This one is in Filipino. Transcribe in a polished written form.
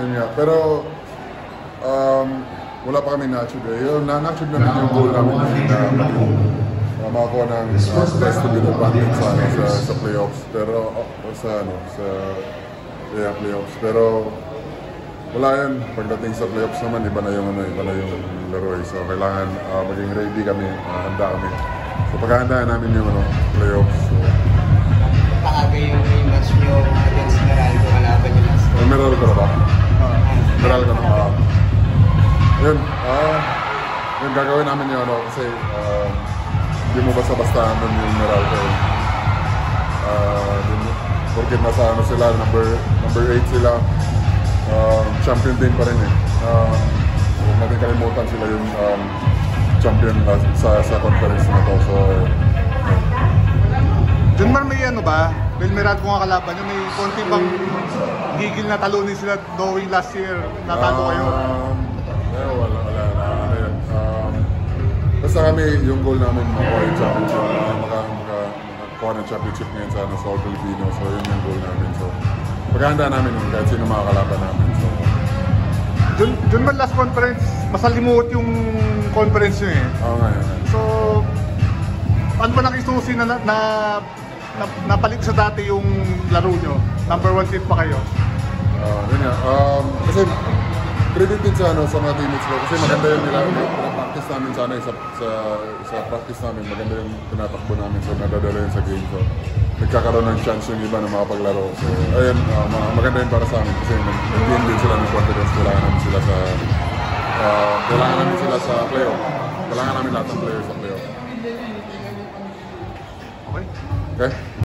yun nga. Pero, wala pa kami na-achieve eh. Na-achieve namin yung goal namin na makakuha ng best to be advantage sa playoffs. Pero, sa playoffs. Pero, wala yan. Pagdating sa playoffs naman, iba na yung laro eh. So, kailangan maging ready kami, handa kami. So, paghahandaan namin yung playoffs. So, Pakagay yung match nyo against Meralco, kalaban nyo last time. Meralco na ba? Meralco na ba? Yun, yun gagawin namin yun, kasi hindi mo basta-basta naman yung Meralco. Porque nasa sila, number 8 sila, champion din pa rin eh. Huwag natin kalimutan sila yung champion sa conference na to. So, Dun man may dahil Meralco nga kalaban nyo, may konti bang gigil na talunin sila knowing last year natalo kayo? Wala. Basta kami, yung goal namin makakuha yung championship, makakuha ng championship ngayon sa All Filipino. So yun yung goal namin. So paghahanda namin yun kahit sino makakalaban namin. So Dun man last conference, masalimuot yung conference nyo eh. Oo nga yun. So, ano ba nakisusi na napalit sa dati yung laro nyo? Number 1 seed pa kayo? Yun nga. Kasi credit din sa mga teammates ko. Kasi maganda yung practice namin sa practice namin. Maganda yung tinatakbo namin. So nadadala yun sa game. So nagkakaroon ng chance yung iba na makapaglaro. So ayun, maganda yun para sa amin. Kasi nag-gain din sila ng confidence. Kailangan namin sila sa playoff. Kailangan namin lahat ng players sa playoff. Okay. Okay?